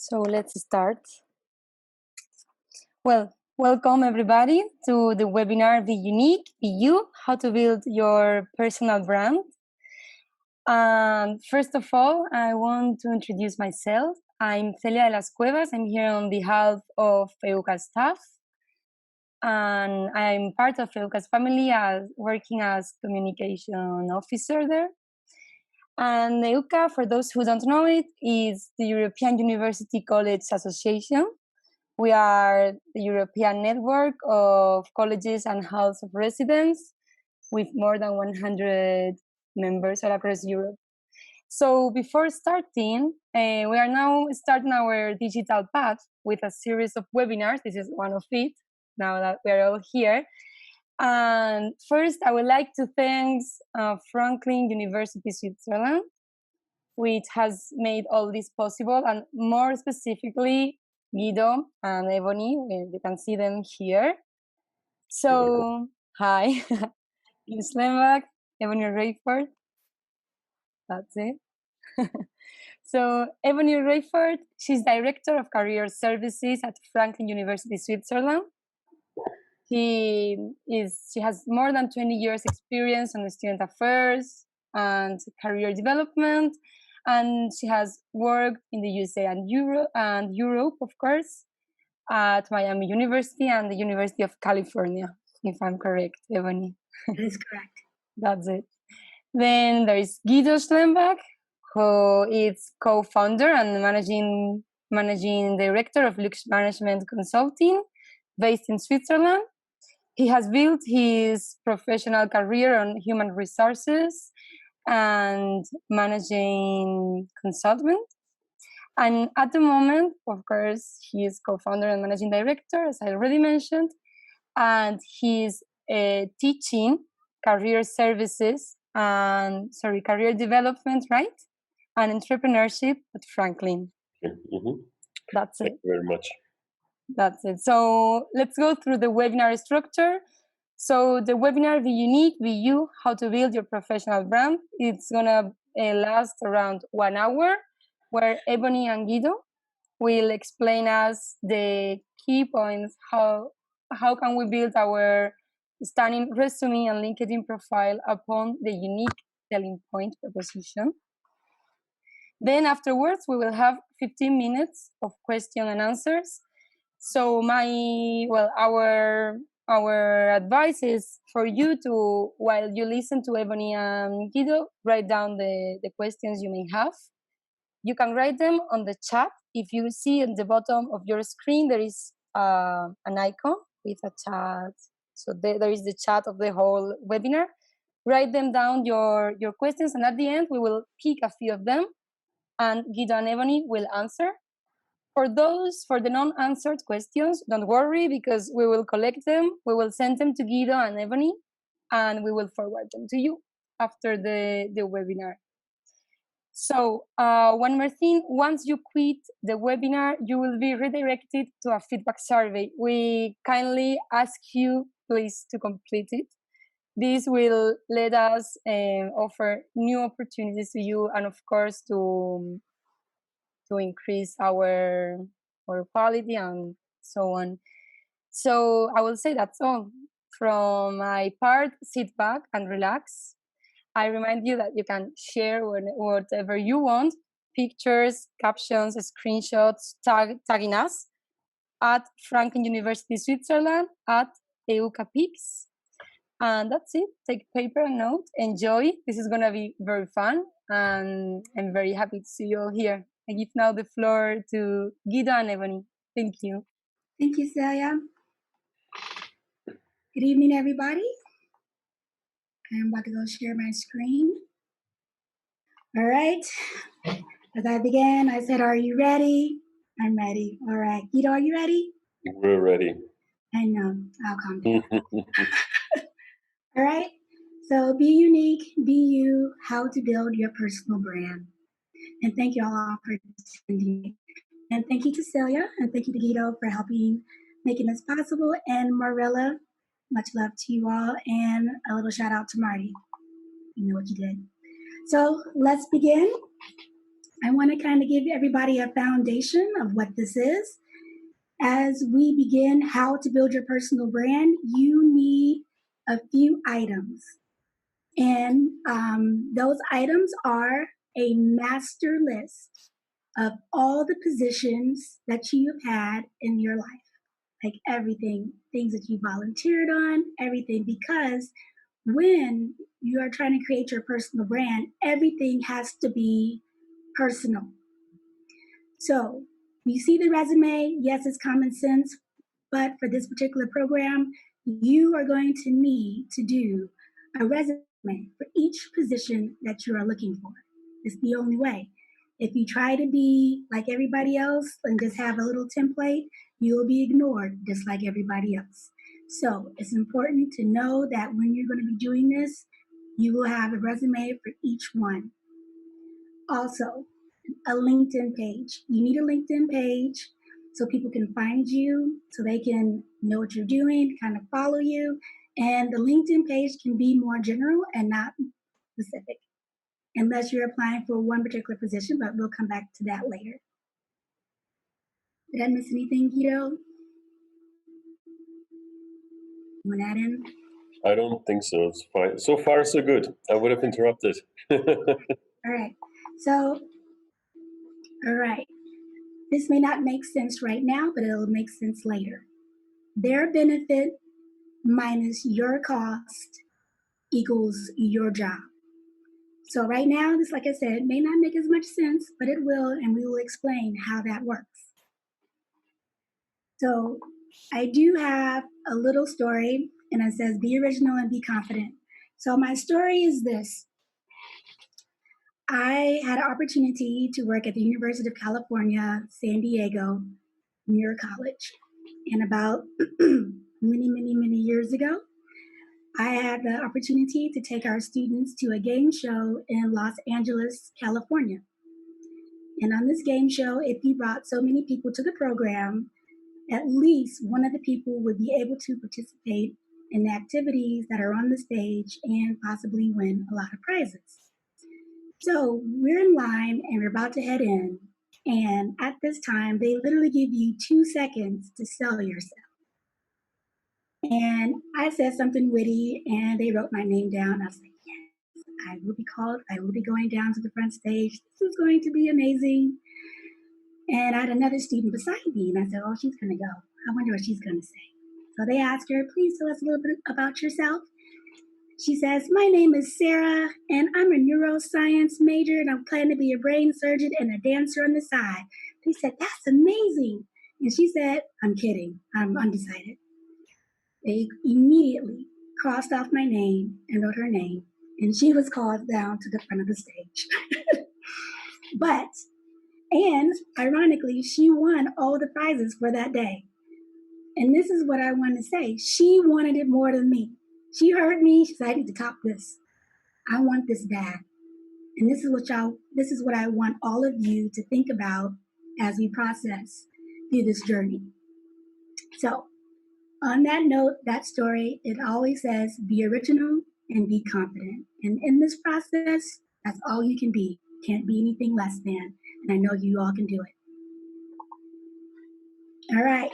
So let's start. Well, welcome everybody to the webinar Be Unique, Be You, How to Build Your Personal Brand. And first of all, I want to introduce myself. I'm Celia de las Cuevas. I'm here on behalf of EucA's staff. And I'm part of EucA's family working as communication officer there. And EucA, for those who don't know it, is the European University College Association. We are the European network of colleges and halls of residence with more than 100 members all across Europe. So before starting, we are now starting our digital path with a series of webinars. This is one of it, now that we are all here. And first, I would like to thank Franklin University, Switzerland, which has made all this possible, and more specifically, Guido and Ebony. You can see them here. So, hi, Guido Slemback, Ebony Rayford. That's it. So, Ebony Rayford, she's Director of Career Services at Franklin University, Switzerland. She has more than 20 years experience on student affairs and career development, and she has worked in the USA and Europe, of course, at Miami University and the University of California, if I'm correct, Ebony. That is correct. That's it. Then there is Guido Schlemmbach, who is co-founder and managing director of Lux Management Consulting, based in Switzerland. He has built his professional career on human resources and managing consultant. And at the moment, of course, he is co-founder and managing director, as I already mentioned, and he's teaching career services and career development, right? And entrepreneurship at Franklin. Mm-hmm. That's it. Thank you very much. That's it. So let's go through the webinar structure. So the webinar, Be Unique, Be You, How to Build Your Professional Brand. It's gonna last around 1 hour, where Ebony and Guido will explain us the key points, how can we build our stunning resume and LinkedIn profile upon the unique selling point proposition. Then afterwards, we will have 15 minutes of question and answers. So our advice is for you to, while you listen to Ebony and Guido, write down the questions you may have. You can write them on the chat. If you see at the bottom of your screen, there is an icon with a chat. So there is the chat of the whole webinar. Write them down, your questions, and at the end, we will pick a few of them, and Guido and Ebony will answer. For the non-answered questions, don't worry, because we will collect them. We will send them to Guido and Ebony, and we will forward them to you after the webinar. So one more thing, once you quit the webinar, you will be redirected to a feedback survey. We kindly ask you, please, to complete it. This will let us offer new opportunities to you, and of course to increase our quality and so on. So I will say that's all. From my part, sit back and relax. I remind you that you can share whatever you want, pictures, captions, screenshots, tagging us at Franklin University, Switzerland, at EucA's. And that's it. Take paper and note. Enjoy. This is going to be very fun. And I'm very happy to see you all here. I give now the floor to Guido and Ebony. Thank you. Thank you, Celia. Good evening, everybody. I'm about to go share my screen. All right. As I began, I said, are you ready? I'm ready. All right. Guido, are you ready? We're ready. I know. I'll calm down. All right. So be unique, be you, how to build your personal brand. And thank you all for attending. And thank you to Celia, and thank you to Guido for making this possible. And Marilla, much love to you all. And a little shout out to Marty. You know what you did. So let's begin. I want to kind of give everybody a foundation of what this is. As we begin how to build your personal brand, you need a few items. And those items are a master list of all the positions that you have had in your life, like everything, things that you volunteered on, everything, because when you are trying to create your personal brand, everything has to be personal. So you see the resume, yes, it's common sense, but for this particular program, you are going to need to do a resume for each position that you are looking for. It's the only way. If you try to be like everybody else and just have a little template, you will be ignored just like everybody else. So it's important to know that when you're going to be doing this, you will have a resume for each one. Also, a LinkedIn page. You need a LinkedIn page so people can find you, so they can know what you're doing, kind of follow you. And the LinkedIn page can be more general and not specific, unless you're applying for one particular position, but we'll come back to that later. Did I miss anything, Guido? You want to add in? I don't think so. It's fine. So far, so good. I would have interrupted. All right. So, all right. This may not make sense right now, but it'll make sense later. Their benefit minus your cost equals your job. So right now, this, like I said, may not make as much sense, but it will, and we will explain how that works. So I do have a little story, and it says, be original and be confident. So my story is this. I had an opportunity to work at the University of California, San Diego, Muir College. And about many years ago, I had the opportunity to take our students to a game show in Los Angeles, California. And on this game show, if you brought so many people to the program, at least one of the people would be able to participate in the activities that are on the stage and possibly win a lot of prizes. So we're in line and we're about to head in. And at this time, they literally give you 2 seconds to sell yourself. And I said something witty and they wrote my name down. I was like, yes, I will be called. I will be going down to the front stage. This is going to be amazing. And I had another student beside me, and I said, oh, she's going to go. I wonder what she's going to say. So they asked her, please tell us a little bit about yourself. She says, my name is Sarah, and I'm a neuroscience major, and I'm planning to be a brain surgeon and a dancer on the side. They said, that's amazing. And she said, I'm kidding. I'm undecided. They immediately crossed off my name and wrote her name, and she was called down to the front of the stage. And ironically, she won all the prizes for that day. And this is what I want to say. She wanted it more than me. She heard me. She said, I need to top this. I want this bad. And this is what I want all of you to think about as we process through this journey. So on that note, that story, it always says, be original and be confident. And in this process, that's all you can be. Can't be anything less than. And I know you all can do it. All right.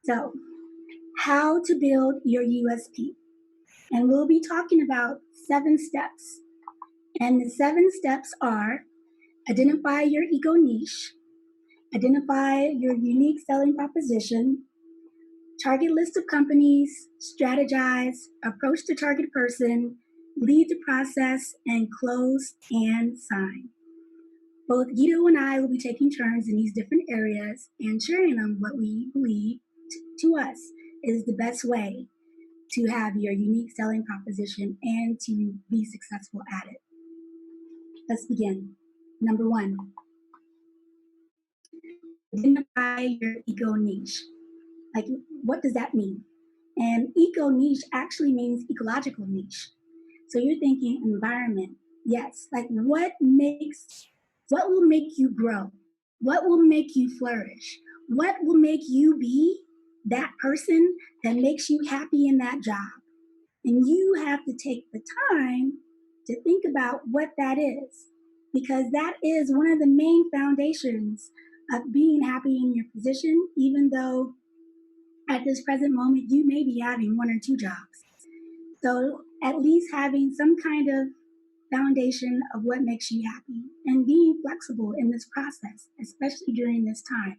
So how to build your USP. And we'll be talking about 7 steps. And the 7 steps are identify your ego niche, identify your unique selling proposition, target list of companies, strategize, approach the target person, lead the process, and close and sign. Both Guido and I will be taking turns in these different areas and sharing them what we believe to us is the best way to have your unique selling proposition and to be successful at it. Let's begin. Number 1, identify your ego niche. Like, what does that mean? And eco niche actually means ecological niche. So you're thinking environment. Yes, like what will make you grow? What will make you flourish? What will make you be that person that makes you happy in that job? And you have to take the time to think about what that is. because that is one of the main foundations of being happy in your position, even though at this present moment you may be having one or two jobs. So at least having some kind of foundation of what makes you happy and being flexible in this process, especially during this time.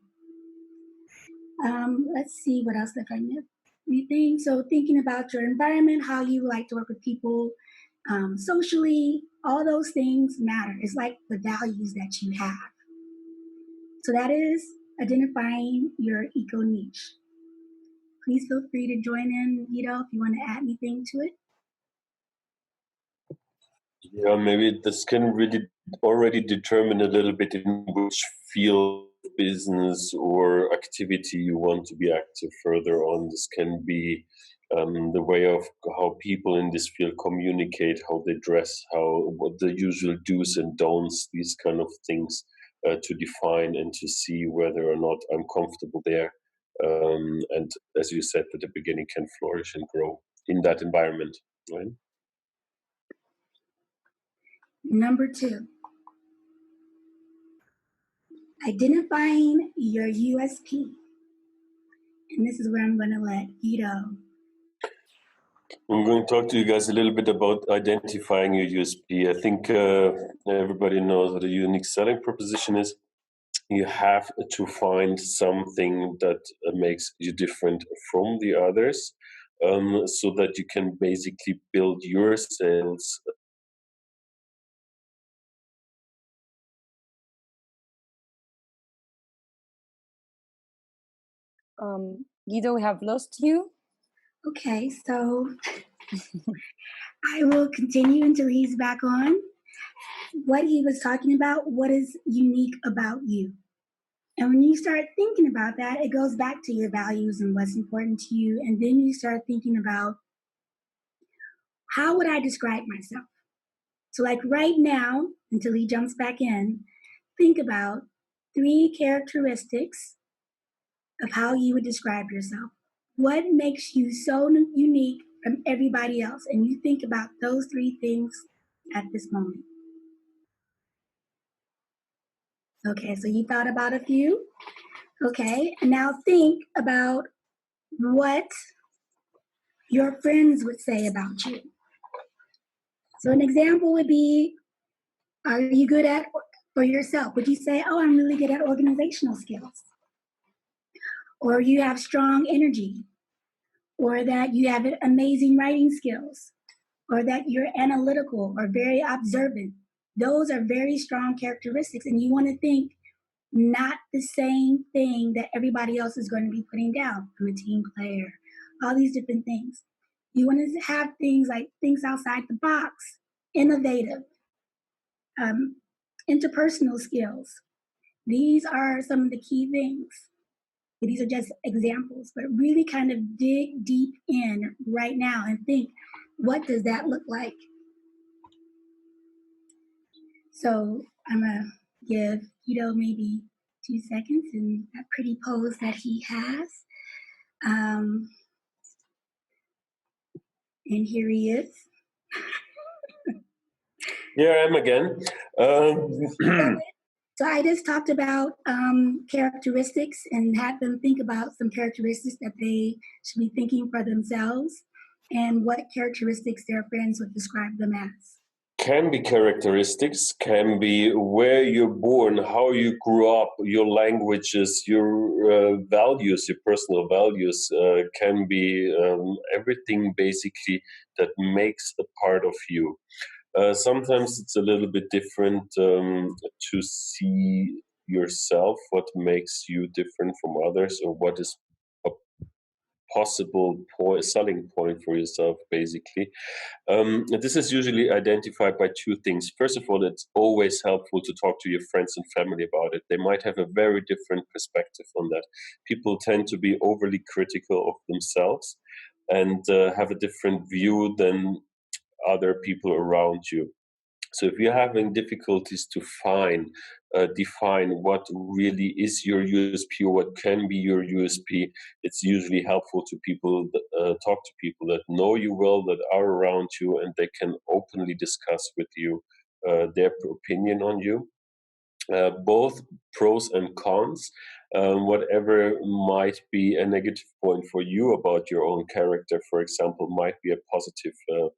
Let's see what else if I missed anything. So thinking about your environment, how you like to work with people, socially, all those things matter. It's like the values that you have. So that is identifying your eco niche. Please feel free to join in, Guido, if you want to add anything to it. Yeah, maybe this can really already determine a little bit in which field, business, or activity you want to be active further on. This can be the way of how people in this field communicate, how they dress, what the usual do's and don'ts, these kind of things to define and to see whether or not I'm comfortable there. And as you said at the beginning, can flourish and grow in that environment, right? Number 2, identifying your USP. And this is where I'm going to let Guido. I'm going to talk to you guys a little bit about identifying your USP. I think everybody knows what a unique selling proposition is. You have to find something that makes you different from the others, so that you can basically build your sales. Guido, we have lost you. Okay, so I will continue until he's back on. What he was talking about, what is unique about you? And when you start thinking about that, it goes back to your values and what's important to you. And then you start thinking about, how would I describe myself? So, like right now, until he jumps back in, think about 3 characteristics of how you would describe yourself. What makes you so unique from everybody else? And you think about those 3 things at this moment. Okay, so you thought about a few. Okay, and now think about what your friends would say about you. So an example would be, are you good at, for yourself, would you say, oh, I'm really good at organizational skills? Or you have strong energy? Or that you have amazing writing skills? Or that you're analytical or very observant? Those are very strong characteristics, and you want to think not the same thing that everybody else is going to be putting down. I'm a team player, all these different things. You want to have things like things outside the box, innovative, interpersonal skills. These are some of the key things. These are just examples, but really kind of dig deep in right now and think, what does that look like? So I'm going to give Guido maybe 2 seconds in that pretty pose that he has. And here he is. Here I am again. So I just talked about characteristics and had them think about some characteristics that they should be thinking for themselves and what characteristics their friends would describe them as. Can be characteristics, can be where you're born, how you grew up, your languages, your values, your personal values, can be everything basically that makes a part of you. Sometimes it's a little bit different to see yourself, what makes you different from others, or what is a possible selling point for yourself, basically. This is usually identified by 2 things. First of all, it's always helpful to talk to your friends and family about it. They might have a very different perspective on that. People tend to be overly critical of themselves and have a different view than other people around you. So if you're having difficulties to define what really is your USP or what can be your USP, it's usually helpful to talk to people that know you well, that are around you, and they can openly discuss with you their opinion on you. Both pros and cons. Whatever might be a negative point for you about your own character, for example, might be a positive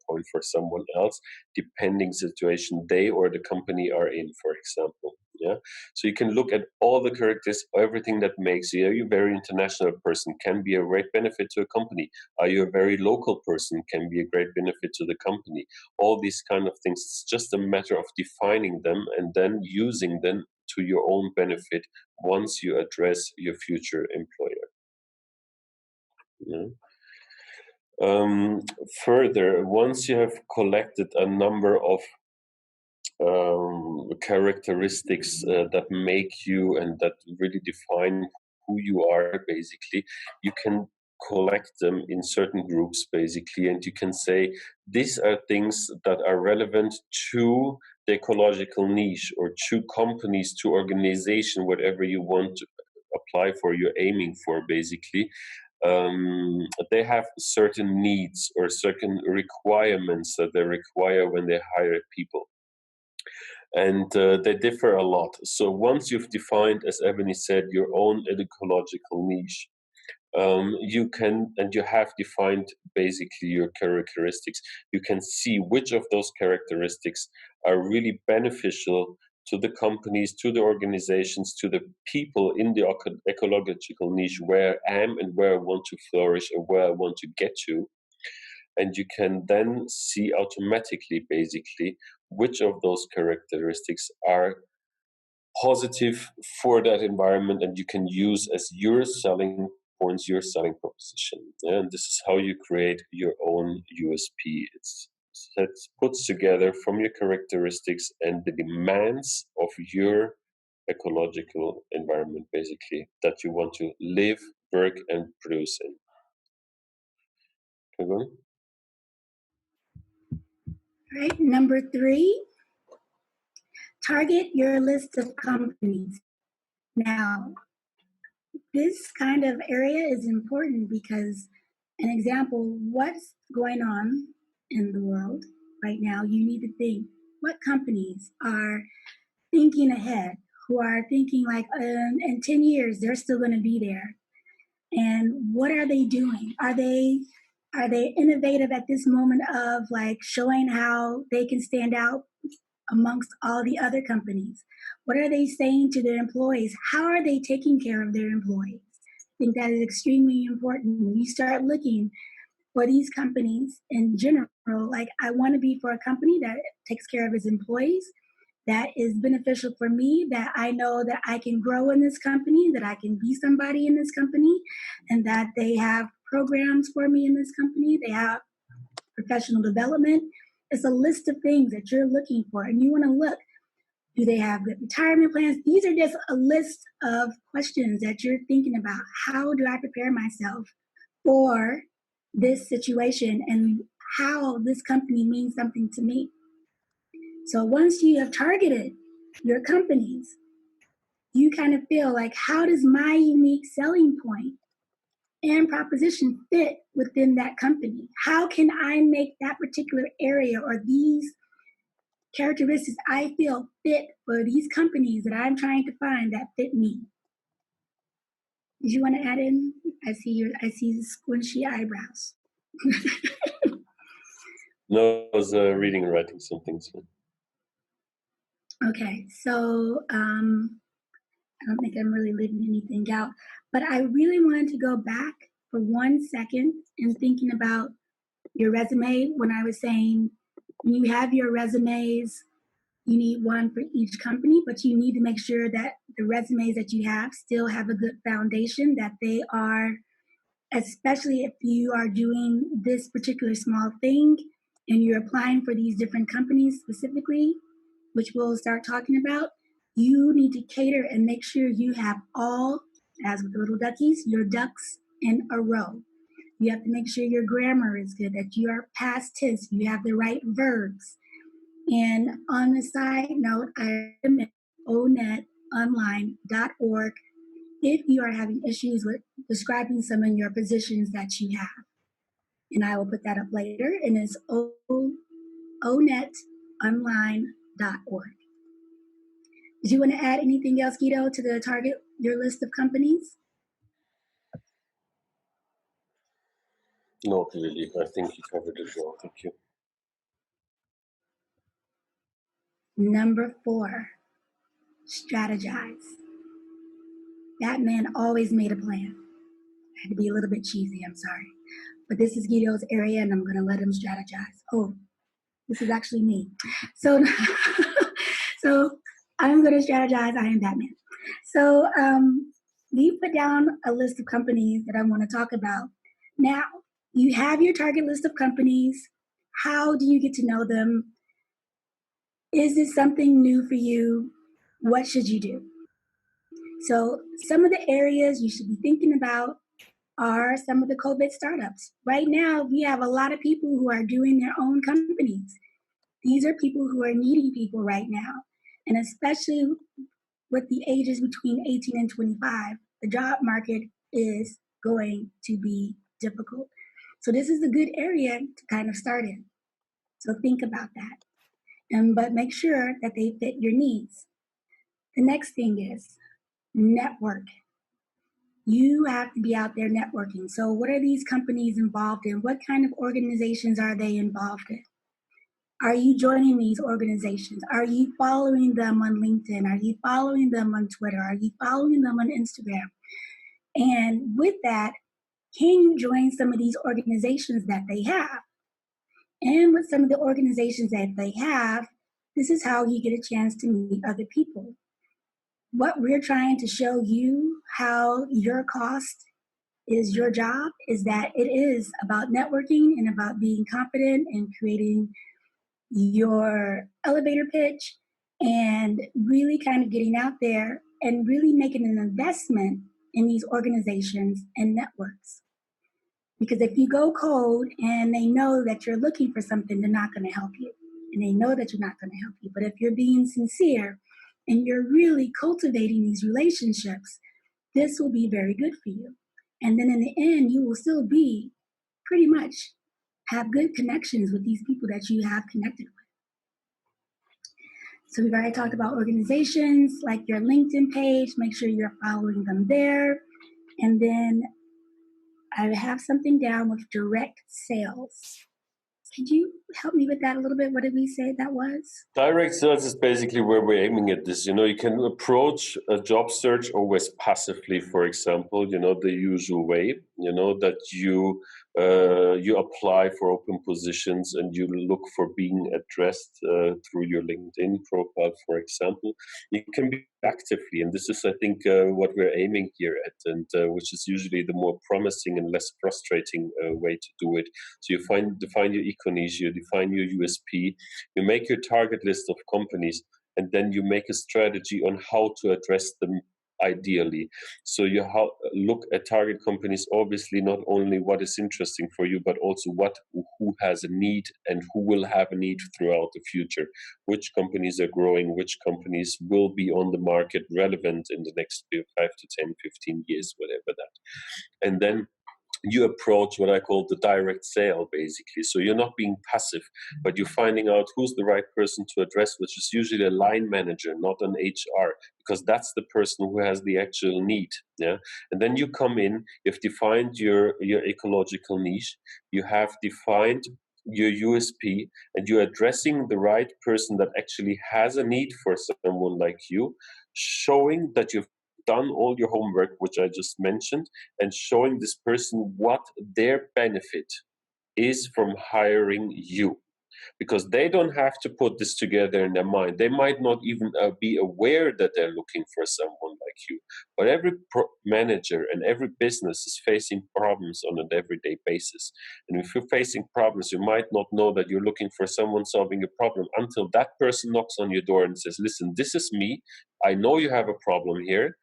point for someone else, depending situation they or the company are in, for example. Yeah. So you can look at all the characters, everything that makes you. Are you a very international person? Can be a great benefit to a company. Are you a very local person? Can be a great benefit to the company. All these kind of things. It's just a matter of defining them and then using them to your own benefit once you address your future employer. Yeah. Further, once you have collected a number of characteristics that make you and that really define who you are, basically, you can collect them in certain groups, basically, and you can say these are things that are relevant to the ecological niche or to companies, to organization, whatever you want to apply for, you're aiming for, basically. They have certain needs or certain requirements that they require when they hire people, and they differ a lot. So once you've defined, as Ebony said, your own ecological niche, you can, and you have defined basically your characteristics, you can see which of those characteristics are really beneficial to the companies, to the organizations, to the people in the ecological niche where I am and where I want to flourish and where I want to get to. And you can then see automatically, basically, which of those characteristics are positive for that environment and you can use as your selling points, your selling proposition. And this is how you create your own USP. It puts together from your characteristics and the demands of your ecological environment, basically, that you want to live, work, and produce in. Okay, All right, number 3, target your list of companies. Now, this kind of area is important because, an example, what's going on in the world right now, you need to think what companies are thinking ahead, who are thinking like in 10 years, they're still going to be there. And what are they doing? Are they innovative at this moment of like showing how they can stand out amongst all the other companies? What are they saying to their employees? How are they taking care of their employees? I think that is extremely important. When you start looking for these companies in general, like I want to be for a company that takes care of its employees, that is beneficial for me, that I know that I can grow in this company, that I can be somebody in this company, and that they have programs for me in this company. They have professional development. It's a list of things that you're looking for, and you want to look. Do they have good retirement plans? These are just a list of questions that you're thinking about. How do I prepare myself for this situation, and how this company means something to me? So once you have targeted your companies, you kind of feel like, how does my unique selling point and proposition fit within that company? How can I make that particular area or these characteristics I feel fit for these companies that I'm trying to find that fit me? Did you want to add in? I see squinchy eyebrows. No, I was reading and writing some things. Okay, so I don't think I'm really leaving anything out, but I really wanted to go back for 1 second and thinking about your resume when I was saying when you have your resumes, you need one for each company, but you need to make sure that the resumes that you have still have a good foundation, that they are, especially if you are doing this particular small thing and you're applying for these different companies specifically, which we'll start talking about, you need to cater and make sure you have all, as with the little duckies, your ducks in a row. You have to make sure your grammar is good, that you are past tense, you have the right verbs. And on the side note, I recommend onetonline.org if you are having issues with describing some of your positions that you have. And I will put that up later. And it's onetonline.org. Did you want to add anything else, Guido, to the target your list of companies? Not really. I think you covered it well. Thank you. Number 4, strategize. Batman always made a plan. I had to be a little bit cheesy, I'm sorry. But this is Guido's area and I'm going to let him strategize. Oh, this is actually me. So, so I'm going to strategize. I am Batman. So we put down a list of companies that I want to talk about. Now, you have your target list of companies. How do you get to know them? Is this something new for you? What should you do? So some of the areas you should be thinking about are some of the COVID startups. Right now, we have a lot of people who are doing their own companies. These are people who are needing people right now. And especially with the ages between 18 and 25, the job market is going to be difficult. So this is a good area to kind of start in. So think about that. But make sure that they fit your needs. The next thing is network. You have to be out there networking. So what are these companies involved in? What kind of organizations are they involved in? Are you joining these organizations? Are you following them on LinkedIn? Are you following them on Twitter? Are you following them on Instagram? And with that, can you join some of these organizations that they have? And with some of the organizations that they have, this is how you get a chance to meet other people. What we're trying to show you how your cost is your job is that it is about networking and about being confident and creating your elevator pitch and really kind of getting out there and really making an investment in these organizations and networks. Because if you go cold and they know that you're looking for something, they're not going to help you. And they know that you're not going to help you. But if you're being sincere and you're really cultivating these relationships, this will be very good for you. And then in the end, you will still be pretty much have good connections with these people that you have connected with. So we've already talked about organizations, like your LinkedIn page, make sure you're following them there. And then I have something down with direct sales. Could you help me with that a little bit? What did we say that was? Direct sales is basically where we're aiming at this. You can approach a job search always passively, for example, the usual way, that you apply for open positions and you look for being addressed through your LinkedIn profile, for example. You can be actively, and this is, I think, what we're aiming here at, and which is usually the more promising and less frustrating way to do it. So you define your niche, you define your USP, you make your target list of companies, and then you make a strategy on how to address them ideally. So you look at target companies, obviously not only what is interesting for you, but also who has a need and who will have a need throughout the future. Which companies are growing, which companies will be on the market relevant in the next 5 to 10, 15 years, whatever that. And then you approach what I call the direct sale, basically. So you're not being passive, but you're finding out who's the right person to address, which is usually a line manager, not an HR, because that's the person who has the actual need. Yeah. And then you come in, you've defined your ecological niche, you have defined your USP, and you're addressing the right person that actually has a need for someone like you, showing that you've done all your homework, which I just mentioned, and showing this person what their benefit is from hiring you. Because they don't have to put this together in their mind. They might not even be aware that they're looking for someone like you. But every manager and every business is facing problems on an everyday basis. And if you're facing problems, you might not know that you're looking for someone solving a problem until that person knocks on your door and says, listen, this is me. I know you have a problem here.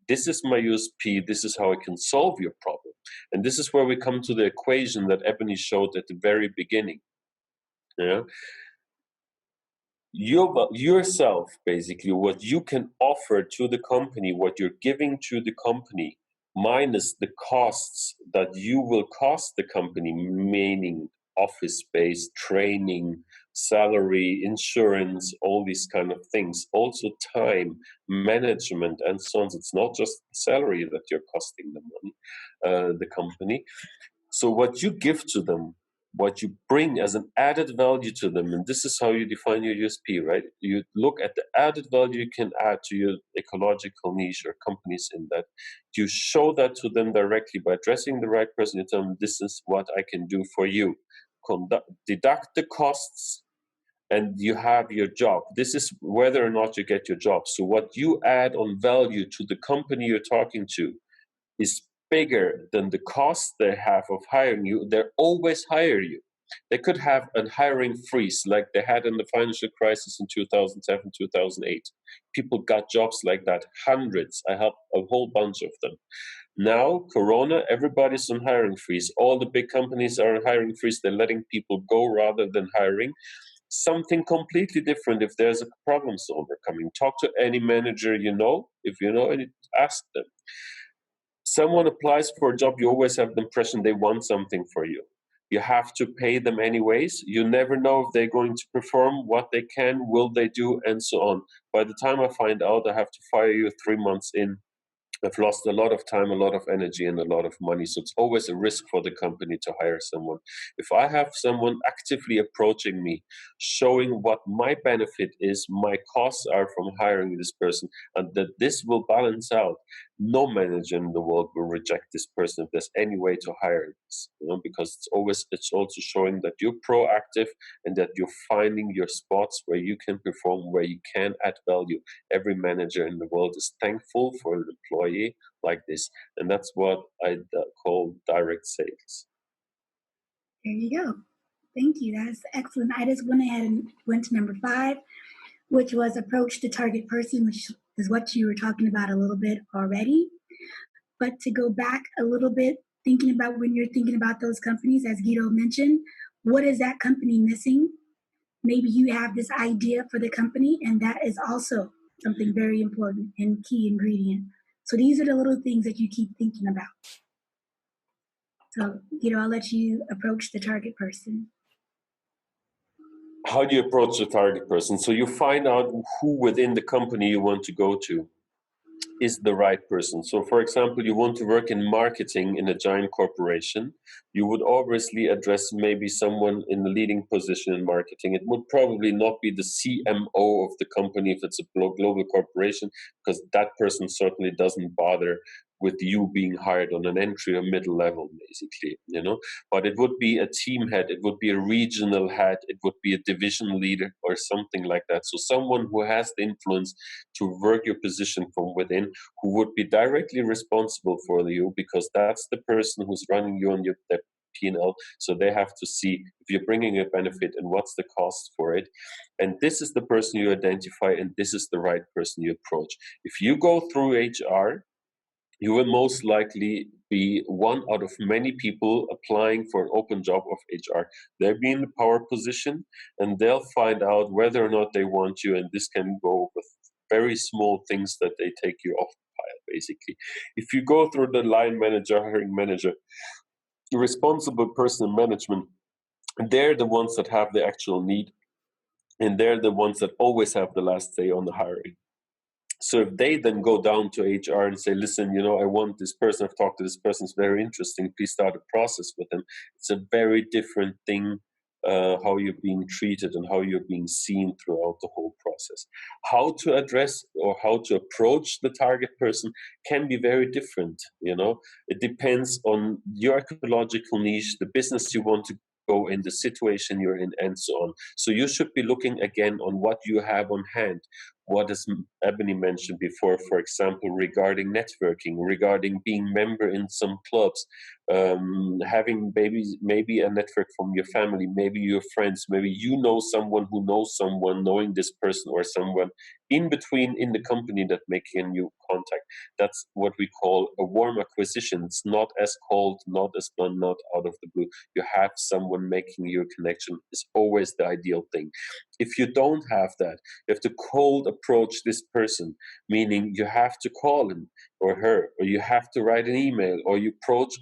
This is my USP. This is how I can solve your problem. And this is where we come to the equation that Ebony showed at the very beginning. Yeah. Yourself, basically, what you can offer to the company, what you're giving to the company, minus the costs that you will cost the company, meaning office space, training, salary, insurance, all these kind of things. Also time, management, and so on. It's not just salary that you're costing the money, the company. So what you give to them, what you bring as an added value to them, and this is how you define your USP, right? You look at the added value you can add to your ecological niche or companies in that. You show that to them directly by addressing the right person. You tell them, this is what I can do for you. Deduct the costs, and you have your job. This is whether or not you get your job. So what you add on value to the company you're talking to is bigger than the cost they have of hiring you. They always hire you. They could have a hiring freeze like they had in the financial crisis in 2007, 2008. People got jobs like that, hundreds. I have a whole bunch of them. Now, Corona, everybody's on hiring freeze. All the big companies are on hiring freeze. They're letting people go rather than hiring. Something completely different if there's a problem solver coming. Talk to any manager you know. If you know, and ask them. Someone applies for a job, you always have the impression they want something for you. You have to pay them anyways. You never know if they're going to perform, what they can, will they do, and so on. By the time I find out I have to fire you 3 months in, I've lost a lot of time, a lot of energy, and a lot of money. So it's always a risk for the company to hire someone. If I have someone actively approaching me, showing what my benefit is, my costs are from hiring this person, and that this will balance out, no manager in the world will reject this person if there's any way to hire this. Because it's also showing that you're proactive and that you're finding your spots where you can perform, where you can add value. Every manager in the world is thankful for an employee like this, and that's what I call direct sales. There you go. Thank you. That's excellent. I just went ahead and went to number 5, which was approach the target person, which is what you were talking about a little bit already. But to go back a little bit, thinking about when you're thinking about those companies, as Guido mentioned, what is that company missing? Maybe you have this idea for the company, and that is also something very important and key ingredient. So these are the little things that you keep thinking about. So, I'll let you approach the target person. How do you approach the target person? So you find out who within the company you want to go to is the right person. So for example, you want to work in marketing in a giant corporation, you would obviously address maybe someone in the leading position in marketing. It would probably not be the CMO of the company if it's a global corporation, because that person certainly doesn't bother with you being hired on an entry or middle level, basically, but it would be a team head, it would be a regional head, it would be a division leader or something like that. So someone who has the influence to work your position from within, who would be directly responsible for you, because that's the person who's running you on your P&L. So they have to see if you're bringing a benefit and what's the cost for it. And this is the person you identify, and this is the right person you approach. If you go through HR, you will most likely be one out of many people applying for an open job of HR. They'll be in the power position, and they'll find out whether or not they want you, and this can go with very small things that they take you off the pile, basically. If you go through the line manager, hiring manager, the responsible person in management, they're the ones that have the actual need, and they're the ones that always have the last say on the hiring. So if they then go down to HR and say, listen, I want this person, I've talked to this person, it's very interesting, please start a process with them. It's a very different thing, how you're being treated and how you're being seen throughout the whole process. How to address or how to approach the target person can be very different. It depends on your ecological niche, the business you want to go in, the situation you're in, and so on. So you should be looking again on what you have on hand. What as Ebony mentioned before, for example, regarding networking, regarding being member in some clubs, having maybe a network from your family, maybe your friends, maybe you know someone who knows someone, knowing this person or someone in between in the company that making a new contact. That's what we call a warm acquisition. It's not as cold, not as blunt, not out of the blue. You have someone making your connection is always the ideal thing. If you don't have that, you have to cold approach this person, meaning you have to call him or her, or you have to write an email, or you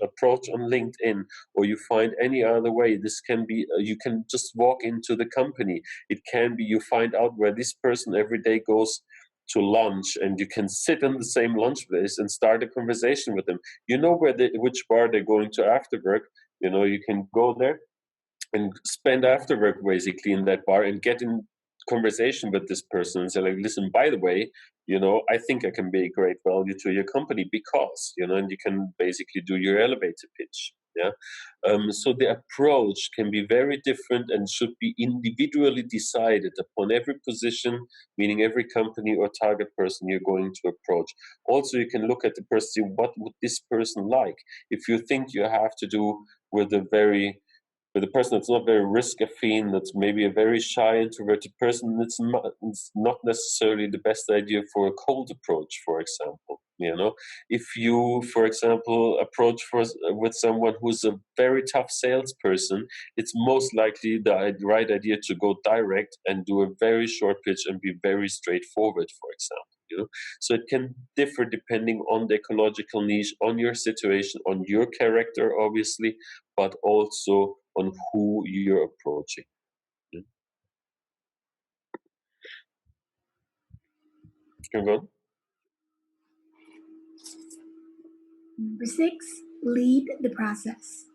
approach on LinkedIn, or you find any other way. This can be, you can just walk into the company. It can be you find out where this person every day goes to lunch, and you can sit in the same lunch place and start a conversation with them. You know which bar they're going to after work. You can go there and spend after work basically in that bar and get in conversation with this person and say, like, listen, by the way, I think I can be a great value to your company because, and you can basically do your elevator pitch. Yeah. So the approach can be very different and should be individually decided upon every position, meaning every company or target person you're going to approach. Also, you can look at the person, what would this person like? If you think you have to do with a person that's not very risk affine, that's maybe a very shy, introverted person, it's not necessarily the best idea for a cold approach, for example. If you, for example, approach with someone who's a very tough salesperson, it's most likely the right idea to go direct and do a very short pitch and be very straightforward, for example. So it can differ depending on the ecological niche, on your situation, on your character, obviously, but also on who you're approaching. Can go on. Number 6, lead the process.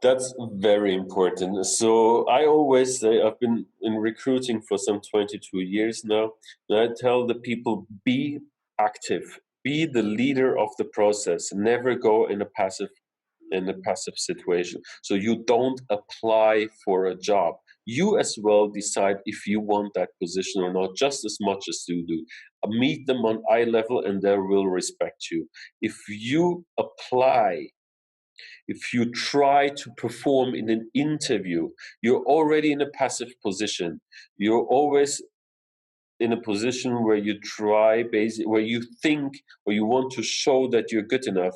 That's very important. So I always say, I've been in recruiting for some 22 years now, and I tell the people, be active, be the leader of the process, never go in a passive situation. So you don't apply for a job. You as well decide if you want that position or not, just as much as you do. Meet them on eye level and they will respect you. If you apply, if you try to perform in an interview, you're already in a passive position. You're always in a position where you where you think or you want to show that you're good enough.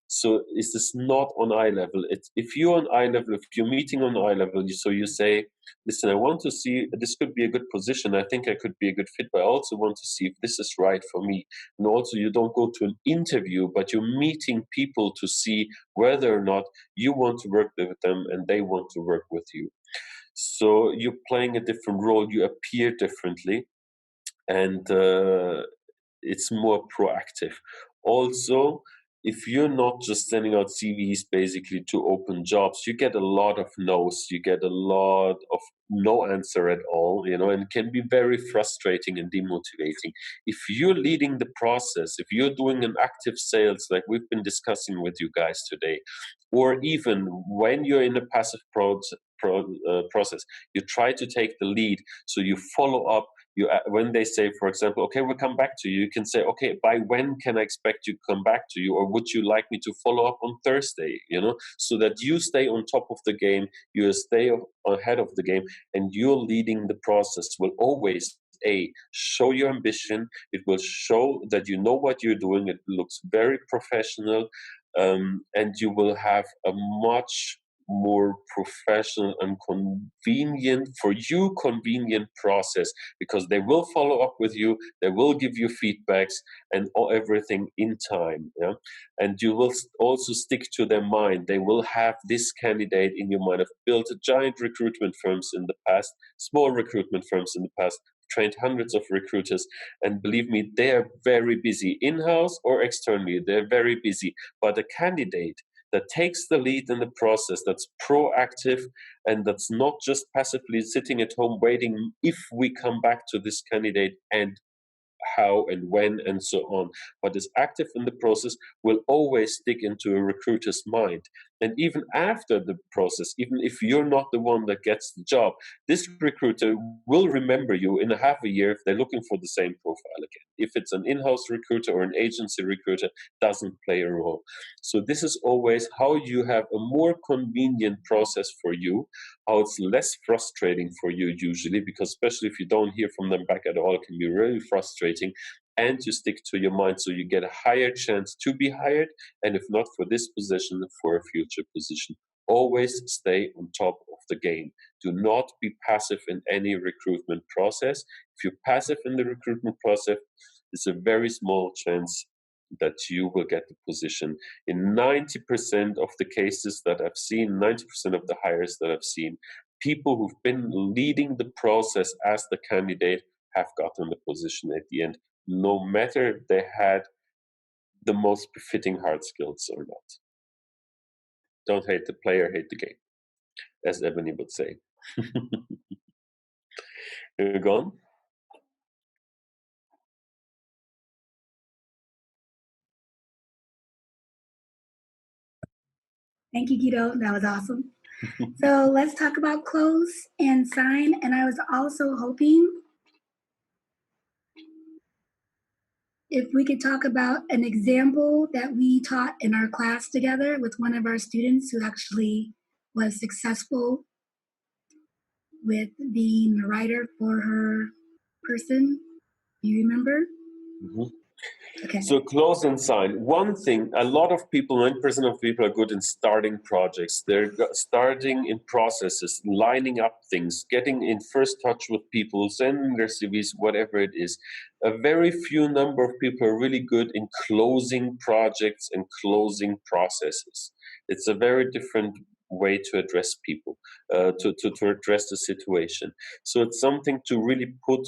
So is this not on eye level? If you're on eye level, if you're meeting on eye level, so you say, listen, I want to see, this could be a good position. I think I could be a good fit, but I also want to see if this is right for me. And also you don't go to an interview, but you're meeting people to see whether or not you want to work with them and they want to work with you. So you're playing a different role, you appear differently, and it's more proactive. Also, if you're not just sending out CVs basically to open jobs, you get a lot of no's, you get a lot of no answer at all, and it can be very frustrating and demotivating. If you're leading the process, if you're doing an active sales like we've been discussing with you guys today, or even when you're in a passive process, you try to take the lead, so you follow up. When they say, for example, okay, we'll come back to you, you can say, okay, by when can I expect you to come back to you, or would you like me to follow up on Thursday, so that you stay on top of the game, you stay ahead of the game, and you're leading the process. Will always show your ambition. It will show that you know what you're doing. It looks very professional, and you will have a much more professional and convenient process, because they will follow up with you, they will give you feedbacks and everything in time. Yeah? And you will also stick to their mind. They will have this candidate in your mind. I've built giant recruitment firms in the past, small recruitment firms in the past, trained hundreds of recruiters, and believe me, they are very busy, in-house or externally, they're very busy. But a candidate that takes the lead in the process, that's proactive, and that's not just passively sitting at home waiting if we come back to this candidate and how and when and so on, but is active in the process, will always stick into a recruiter's mind. And even after the process, even if you're not the one that gets the job, this recruiter will remember you in a half a year if they're looking for the same profile again. If it's an in-house recruiter or an agency recruiter, doesn't play a role. So this is always how you have a more convenient process for you, how it's less frustrating for you usually, because especially if you don't hear from them back at all, it can be really frustrating, and you stick to your mind, so you get a higher chance to be hired, and if not for this position, for a future position Always stay on top of the game. Do not be passive in any recruitment process. If you're passive in the recruitment process, it's a very small chance that you will get the position. In 90% of the cases that I've seen, 90% of the hires that I've seen, people who've been leading the process as the candidate have gotten the position at the end, no matter they had the most befitting hard skills or not. Don't hate the player, hate the game, as Ebony would say. You're gone? Thank you, Guido. That was awesome. So let's talk about close and sign. And I was also hoping if we could talk about an example that we taught in our class together with one of our students who actually was successful with being a writer for her person. Do you remember? Mm-hmm. Okay. So close and sign. One thing, a lot of people, 9% of people are good in starting projects. They're starting in processes, lining up things, getting in first touch with people, sending their CVs, whatever it is. A very few number of people are really good in closing projects and closing processes. It's a very different way to address people, to address the situation. So it's something to really put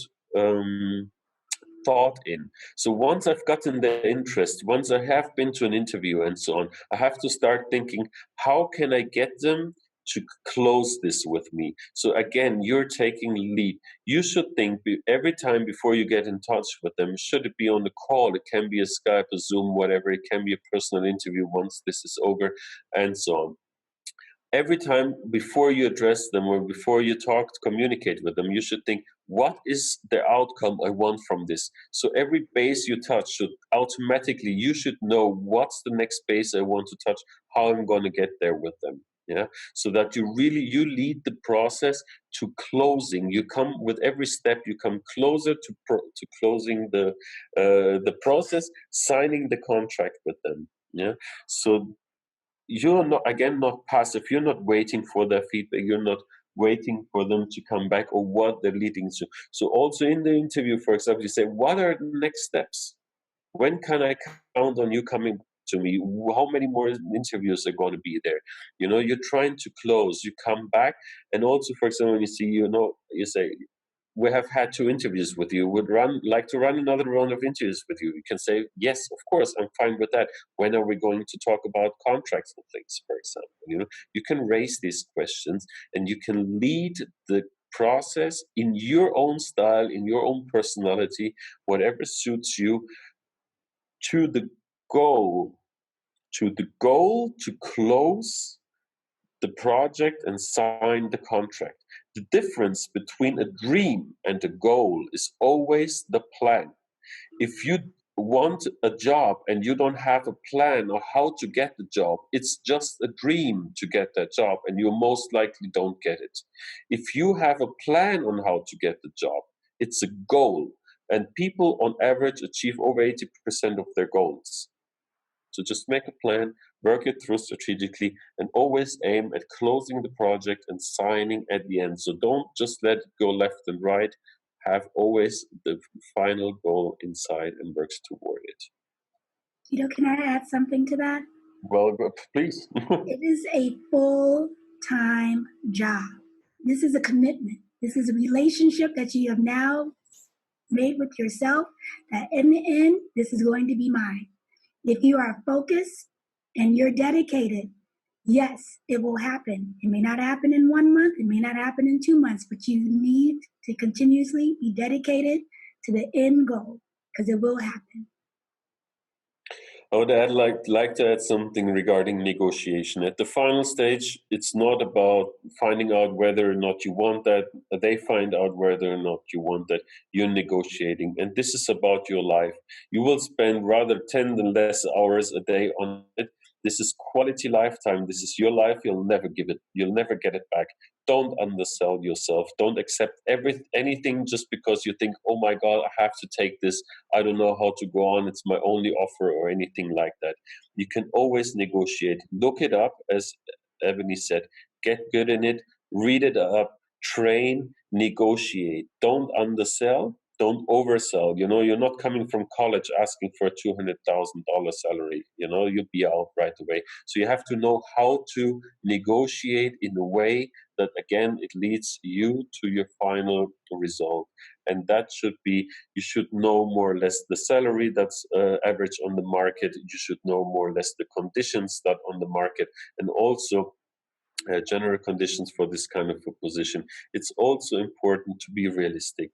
thought in. So once I've gotten the interest, once I have been to an interview and so on, I have to start thinking, how can I get them to close this with me? So again, you're taking lead. You should think every time before you get in touch with them, should it be on the call? It can be a Skype, a Zoom, whatever. It can be a personal interview once this is over, and so on. Every time before you address them or before you talk, communicate with them, you should think, what is the outcome I want from this? So every base you touch should automatically, you should know what's the next base I want to touch, how I'm going to get there with them. Yeah, so that you lead the process to closing. You come with every step, you come closer to closing the process, signing the contract with them. Yeah, so you're not passive. You're not waiting for their feedback. You're not waiting for them to come back or what they're leading to. So also in the interview, for example, you say, what are the next steps? When can I count on you coming to me? How many more interviews are going to be there? You're trying to close. You come back, and also, for example, when you see, you say, we have had 2 interviews with you. Would like to run another round of interviews with you. You can say, yes, of course, I'm fine with that. When are we going to talk about contracts and things, for example? You can raise these questions and you can lead the process in your own style, in your own personality, whatever suits you, to the goal, to close the project and sign the contract. The difference between a dream and a goal is always the plan. If you want a job and you don't have a plan on how to get the job, it's just a dream to get that job and you most likely don't get it. If you have a plan on how to get the job, it's a goal. And people on average achieve over 80% of their goals. So just make a plan, work it through strategically, and always aim at closing the project and signing at the end. So don't just let it go left and right. Have always the final goal inside and work toward it. Can I add something to that? Well, please. It is a full-time job. This is a commitment. This is a relationship that you have now made with yourself, that in the end, this is going to be mine. If you are focused and you're dedicated, yes, it will happen. It may not happen in 1 month, it may not happen in 2 months, but you need to continuously be dedicated to the end goal, because it will happen. I would like to add something regarding negotiation. At the final stage, it's not about finding out whether or not you want that. They find out whether or not you want that. You're negotiating. And this is about your life. You will spend rather 10 than less hours a day on it. This is quality lifetime. This is your life. You'll never get it back. Don't undersell yourself. Don't accept anything just because you think, oh my God, I have to take this. I don't know how to go on. It's my only offer or anything like that. You can always negotiate. Look it up. As Ebony said, get good in it, read it up, train, negotiate. Don't undersell, don't oversell. You're not coming from college asking for a $200,000 salary. You'll be out right away. So you have to know how to negotiate in a way that, again, it leads you to your final result. And that should be, you should know more or less the salary that's average on the market. You should know more or less the conditions that on the market, and also general conditions for this kind of a position. It's also important to be realistic,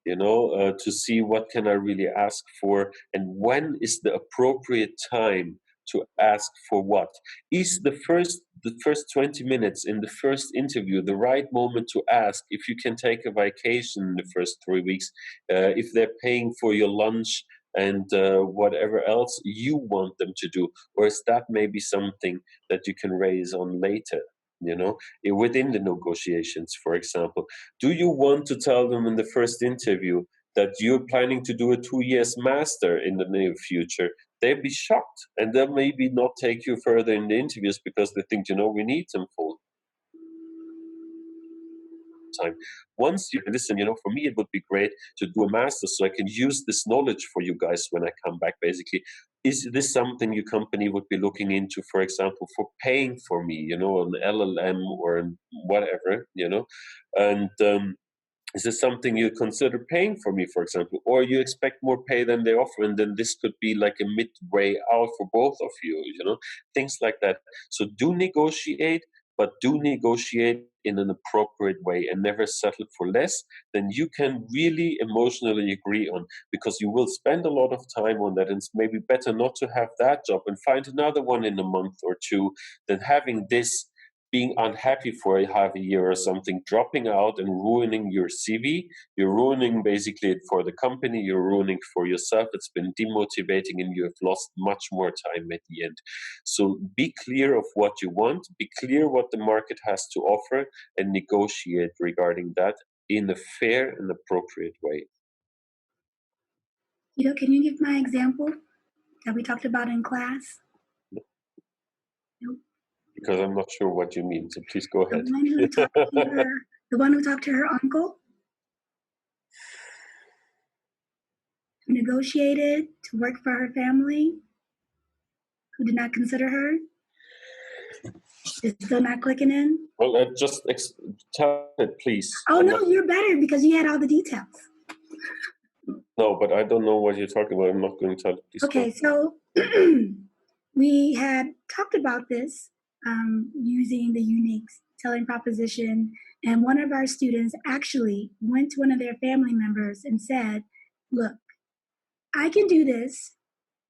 to see what can I really ask for, and when is the appropriate time to ask for what. Is the first 20 minutes in the first interview the right moment to ask if you can take a vacation in the first 3 weeks, if they're paying for your lunch and whatever else you want them to do? Or is that maybe something that you can raise on later, within the negotiations, for example? Do you want to tell them in the first interview that you're planning to do a 2 years master in the near future? They'll be shocked, and they'll maybe not take you further in the interviews because they think, we need them full time. Once you listen, for me, it would be great to do a master so I can use this knowledge for you guys when I come back, basically. Is this something your company would be looking into, for example, for paying for me, an LLM or whatever, And is this something you consider paying for me, for example, or you expect more pay than they offer, and then this could be like a midway out for both of you, things like that. So do negotiate, but do negotiate in an appropriate way and never settle for less than you can really emotionally agree on, because you will spend a lot of time on that, and it's maybe better not to have that job and find another one in a month or two than having this, being unhappy for a half a year or something, dropping out and ruining your CV. You're ruining basically it for the company, you're ruining for yourself. It's been demotivating and you have lost much more time at the end. So be clear of what you want, be clear what the market has to offer, and negotiate regarding that in a fair and appropriate way. Can you give my example that we talked about in class? Nope. Because I'm not sure what you mean, so please go ahead. The one who talked to her uncle, who negotiated to work for her family, who did not consider her, is still not clicking in. Well, just tell it, please. Oh, no, you're better because you had all the details. No, but I don't know what you're talking about. I'm not going to tell you. Okay, so we had talked about this using the unique selling proposition, and one of our students actually went to one of their family members and said, look, I can do this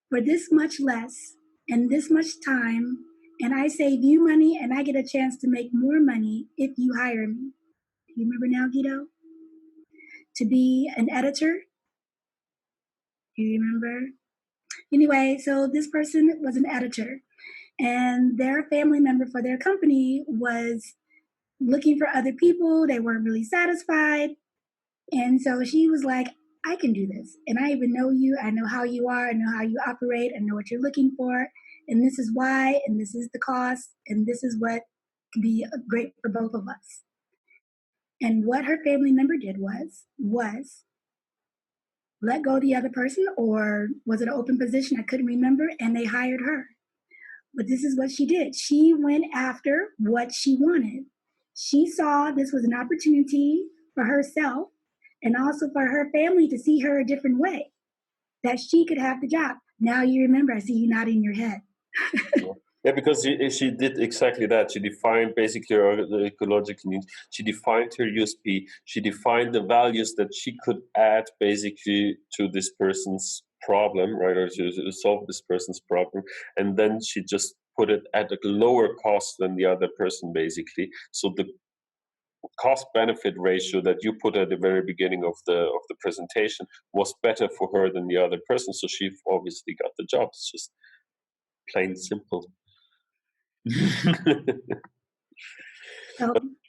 for this much less and this much time, and I save you money and I get a chance to make more money if you hire me. Do you remember now, Guido? To be an editor? Do you remember? Anyway, so this person was an editor, and their family member for their company was looking for other people. They weren't really satisfied. And so she was like, I can do this. And I even know you. I know how you are. I know how you operate. I know what you're looking for. And this is why, and this is the cost, and this is what can be great for both of us. And what her family member did was let go of the other person, or was it an open position? I couldn't remember. And they hired her. But this is what she did. She went after what she wanted. She saw this was an opportunity for herself and also for her family to see her a different way, that she could have the job. Now you remember, I see you nodding your head. Yeah, because she did exactly that. She defined basically the ecological needs. She defined her USP. She defined the values that she could add basically to this person's problem, right, or to solve this person's problem. And then she just put it at a lower cost than the other person, basically. So the cost-benefit ratio that you put at the very beginning of the presentation was better for her than the other person. So she obviously got the job. It's just plain simple.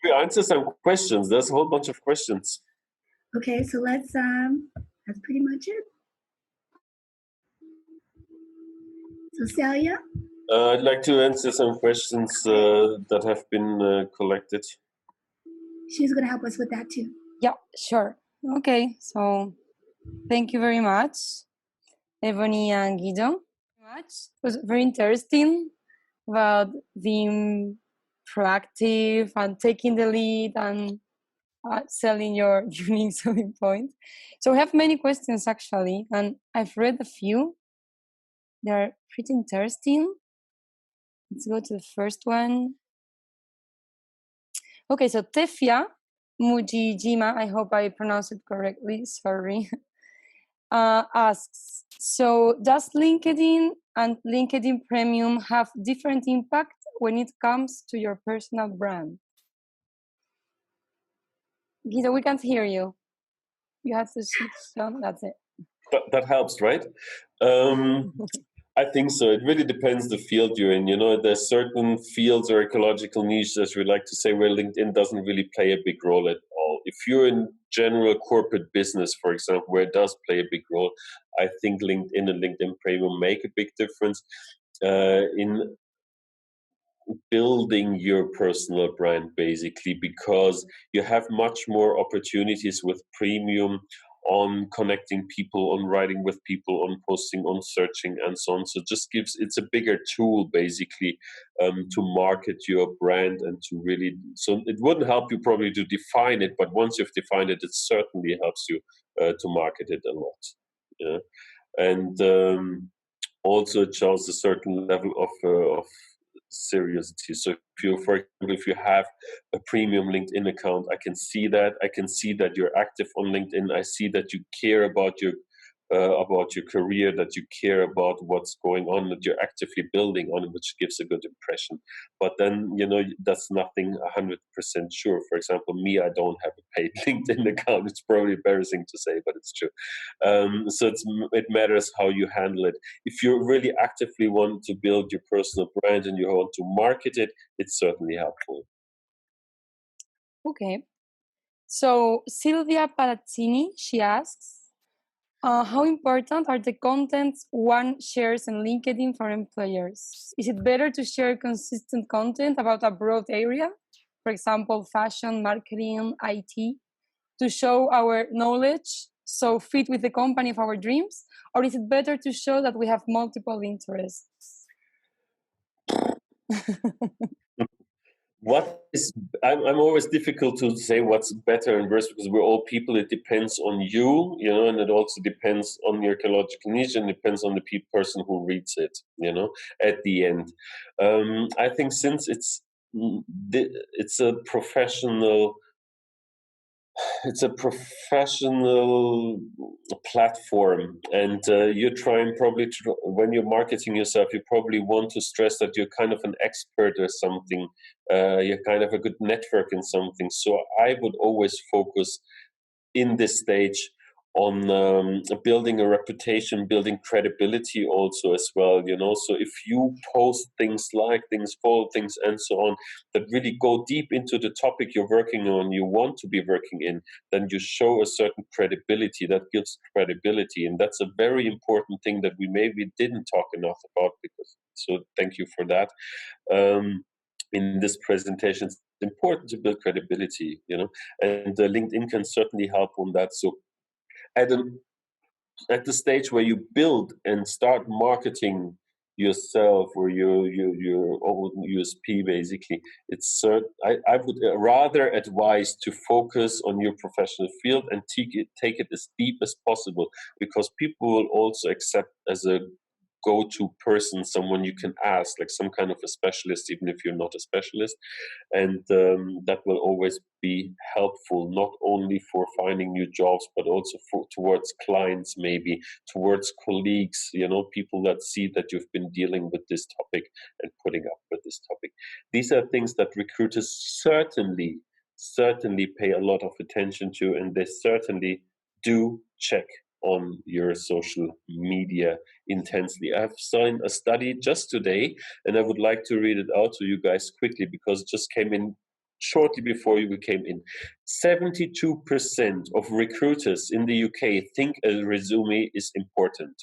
We answer some questions. There's a whole bunch of questions. Okay, so let's that's pretty much it. So Celia, I'd like to answer some questions that have been collected. She's going to help us with that too. Yeah, sure. Okay, so thank you very much, Ebony and Guido. It was very interesting about being proactive and taking the lead and selling your unique selling point. So we have many questions actually, and I've read a few. They're pretty interesting. Let's go to the first one. Okay, so Tefia Mujijima, I hope I pronounced it correctly, sorry, asks, so does LinkedIn and LinkedIn Premium have different impact when it comes to your personal brand? Guido, we can't hear you. You have to switch on, that's it. That helps, right? I think so. It really depends the field you're in. You know, there's certain fields or ecological niches, as we like to say, where LinkedIn doesn't really play a big role at all. If you're in general corporate business, for example, where it does play a big role, I think LinkedIn and LinkedIn Premium make a big difference in building your personal brand, basically, because you have much more opportunities with Premium on connecting people, on writing with people, on posting, on searching, and so on. So it's a bigger tool, basically, to market your brand and to really, so it wouldn't help you probably to define it, but once you've defined it, it certainly helps you to market it a lot. Yeah. And also it shows a certain level of seriously. So for example, if you have a premium LinkedIn account, I can see that you're active on LinkedIn. I see that you care about your career, that you care about what's going on, that you're actively building on it, which gives a good impression. But then, you know, that's nothing 100% sure. For example, me, I don't have a paid LinkedIn account. It's probably embarrassing to say, but it's true. So it matters how you handle it. If you really actively want to build your personal brand and you want to market it, it's certainly helpful. Okay. So Silvia Palazzini, she asks, how important are the contents one shares on LinkedIn for employers? Is it better to share consistent content about a broad area, for example, fashion, marketing, IT, to show our knowledge, so fit with the company of our dreams? Or is it better to show that we have multiple interests? I'm always difficult to say what's better and worse because we're all people. It depends on you, you know, and it also depends on your ecological niche and depends on the person who reads it, you know, at the end. I think since it's a professional platform, and you're trying probably to, when you're marketing yourself, you probably want to stress that you're kind of an expert or something. You're kind of a good network in something. So I would always focus in this stage on building a reputation, building credibility also as well, you know. So if you post things, like things, follow things, and so on, that really go deep into the topic you're working on, you want to be working in, then you show a certain credibility. That gives credibility, and that's a very important thing that we maybe didn't talk enough about, because, so thank you for that. In this presentation, it's important to build credibility, you know, and LinkedIn can certainly help on that. So at the stage where you build and start marketing yourself or your own USP, basically, I would rather advise to focus on your professional field and take it as deep as possible, because people will also accept as a go-to person, someone you can ask, like some kind of a specialist, even if you're not a specialist. And that will always be helpful, not only for finding new jobs, but also towards clients, maybe towards colleagues, you know, people that see that you've been dealing with this topic and putting up with this topic. These are things that recruiters certainly pay a lot of attention to, and they certainly do check on your social media intensely. I've seen a study just today, and I would like to read it out to you guys quickly because it just came in shortly before you came in. 72% of recruiters in the UK think a resume is important.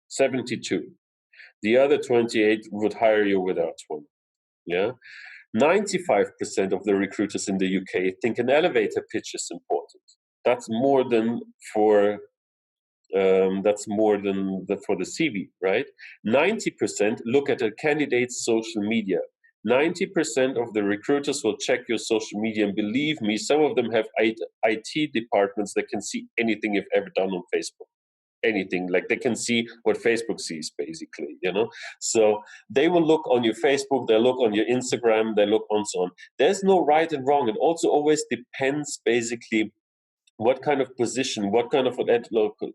72. The other 28 would hire you without one. Yeah. 95% of the recruiters in the UK think an elevator pitch is important. That's more than for for the CV, right? 90% look at a candidate's social media. 90% of the recruiters will check your social media, and believe me, some of them have IT departments that can see anything you've ever done on Facebook. Anything, like they can see what Facebook sees, basically, So they will look on your Facebook, they look on your Instagram, they look on so on. There's no right and wrong. It also always depends, basically, what kind of position, what kind of an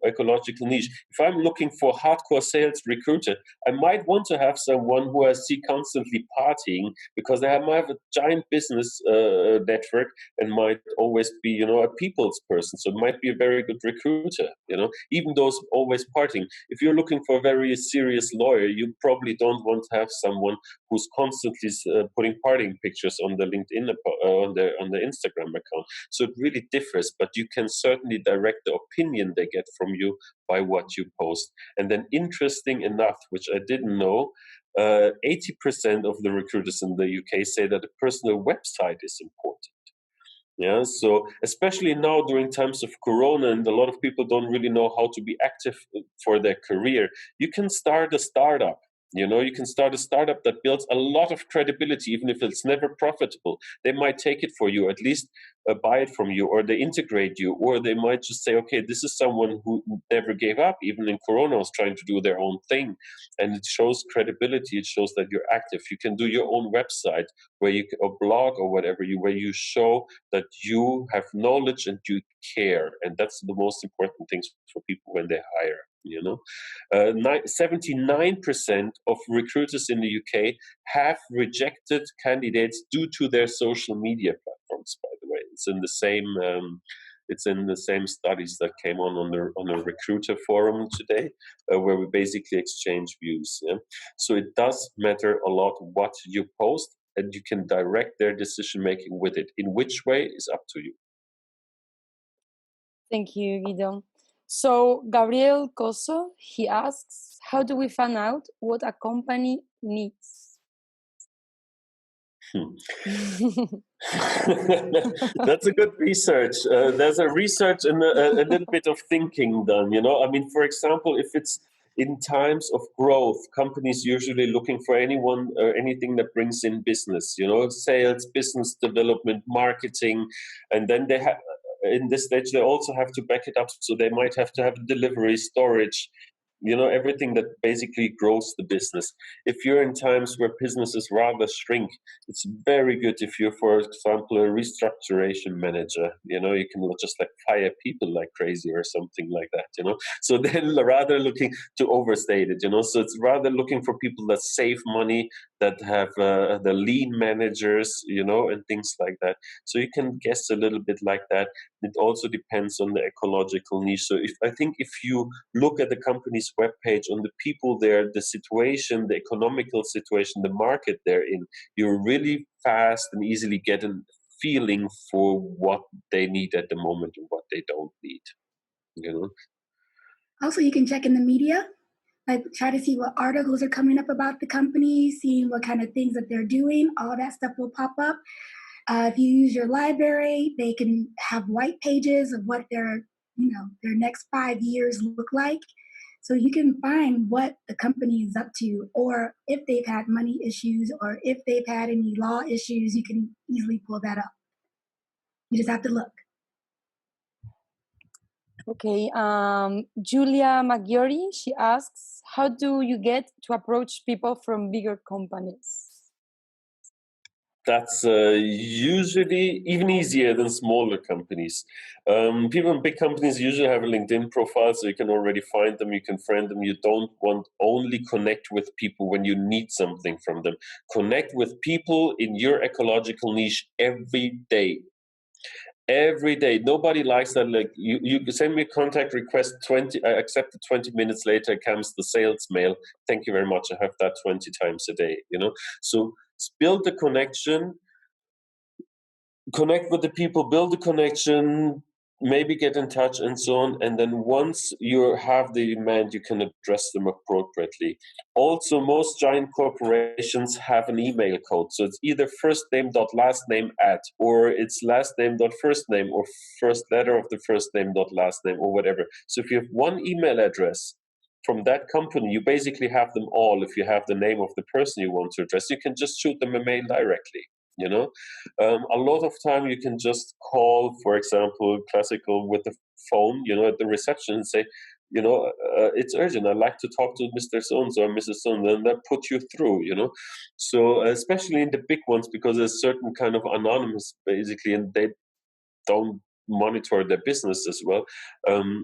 ecological niche. If I'm looking for hardcore sales recruiter, I might want to have someone who I see constantly partying, because they might have a giant business network and might always be, a people's person. So it might be a very good recruiter, even those always partying. If you're looking for a very serious lawyer, you probably don't want to have someone who's constantly putting partying pictures on the LinkedIn, on the Instagram account. So it really differs, but you can certainly direct the opinion they get from you by what you post. And then, interesting enough, which I didn't know, 80% of the recruiters in the UK say that a personal website is important. Yeah, so especially now during times of Corona, and a lot of people don't really know how to be active for their career, you can start a startup. You can start a startup that builds a lot of credibility, even if it's never profitable. They might take it for you, at least buy it from you, or they integrate you, or they might just say, okay, this is someone who never gave up, even in Corona, was trying to do their own thing. And it shows credibility. It shows that you're active. You can do your own website or blog or whatever, where you show that you have knowledge and you care. And that's the most important things for people when they hire. 79% of recruiters in the UK have rejected candidates due to their social media platforms. By the way, it's in the same studies that came on a recruiter forum today, where we basically exchange views. Yeah? So it does matter a lot what you post, and you can direct their decision making with it. In which way is up to you. Thank you, Guido. So Gabriel Coso, he asks, how do we find out what a company needs? That's a good research. There's a research and a little bit of thinking done. I mean, for example, if it's in times of growth, companies usually looking for anyone or anything that brings in business. Sales, business development, marketing, and then they have. In this stage, they also have to back it up. So they might have to have delivery, storage, everything that basically grows the business. If you're in times where businesses rather shrink, it's very good if you're, for example, a restructuration manager. You can just fire people like crazy or something like that. So then rather looking to overstate it. So it's rather looking for people that save money, that have the lean managers, and things like that. So you can guess a little bit like that. It also depends on the ecological niche. So I think if you look at the company's webpage, on the people there, the situation, the economical situation, the market they're in, you really fast and easily get a feeling for what they need at the moment and what they don't need. Also, you can check in the media. Try to see what articles are coming up about the company, seeing what kind of things that they're doing. All that stuff will pop up. If you use your library, they can have white pages of what their next 5 years look like. So you can find what the company is up to, or if they've had money issues, or if they've had any law issues, you can easily pull that up. You just have to look. Okay, Julia Maggiore, she asks, how do you get to approach people from bigger companies? That's usually even easier than smaller companies. People in big companies usually have a LinkedIn profile, so you can already find them, you can friend them. You don't want only connect with people when you need something from them. Connect with people in your ecological niche every day. Every day. Nobody likes that. Like you send me a contact request, I accept it, 20 minutes later comes the sales mail. Thank you very much. I have that 20 times a day, So build the connection, connect with the people, build the connection, maybe get in touch and so on. And then once you have the demand, you can address them appropriately. Also, most giant corporations have an email code. So it's either first name dot last name at, or it's last name dot first name, or first letter of the first name dot last name, or whatever. So if you have one email address from that company, you basically have them all. If you have the name of the person you want to address, you can just shoot them a mail directly. A lot of time you can just call, for example, classical with the phone, at the reception and say, it's urgent. I'd like to talk to Mr. So-and-so or Mrs. So-and-so, and that put you through, So especially in the big ones, because there's certain kind of anonymous, basically, and they don't monitor their business as well.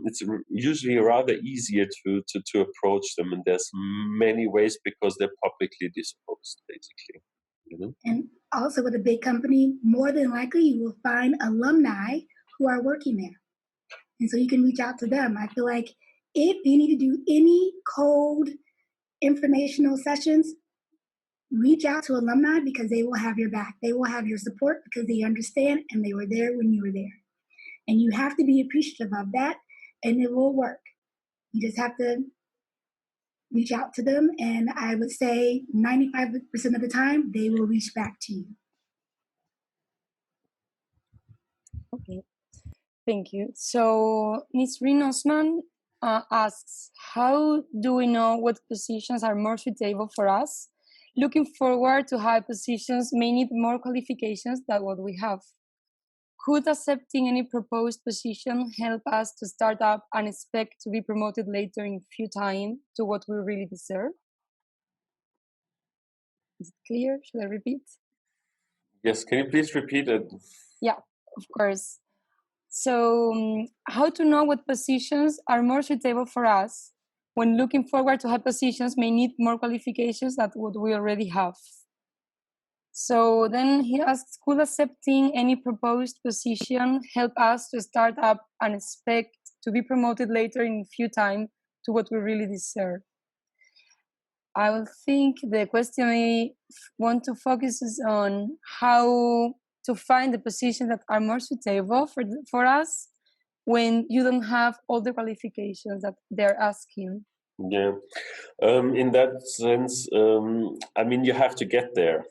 It's usually rather easier to approach them, and there's many ways because they're publicly disposed, basically. And also with a big company, more than likely you will find alumni who are working there. And so you can reach out to them. I feel like if you need to do any cold informational sessions, reach out to alumni because they will have your back. They will have your support because they understand and they were there when you were there. And you have to be appreciative of that, and it will work. You just have to reach out to them, and I would say 95% of the time, they will reach back to you. Okay, thank you. So Ms. Rin Osman asks, how do we know what positions are more suitable for us? Looking forward to high positions may need more qualifications than what we have. Could accepting any proposed position help us to start up and expect to be promoted later in few time to what we really deserve? Is it clear? Should I repeat? Yes, can you please repeat it? Yeah, of course. So how to know what positions are more suitable for us when looking forward to high positions may need more qualifications than what we already have? So then he asks, could accepting any proposed position help us to start up and expect to be promoted later in few time to what we really deserve? I will think the question I want to focus is on how to find the positions that are more suitable for us when you don't have all the qualifications that they're asking. Yeah, in that sense, you have to get there.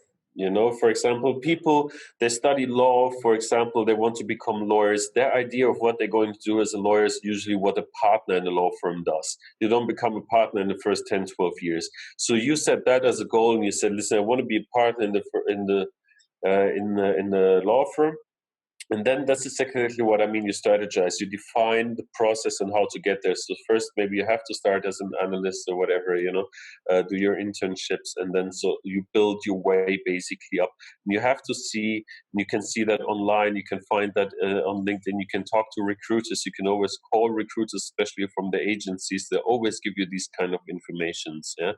For example, people, they study law, for example, they want to become lawyers. Their idea of what they're going to do as a lawyer is usually what a partner in a law firm does. You don't become a partner in the first 10, 12 years. So you set that as a goal and you said, listen, I want to be a partner in the law firm. And then that's exactly what I mean. You strategize, you define the process and how to get there. So first, maybe you have to start as an analyst or whatever, do your internships. And then so you build your way basically up. And you have to see, you can see that online. You can find that on LinkedIn. You can talk to recruiters. You can always call recruiters, especially from the agencies. They always give you these kind of informations. Yeah?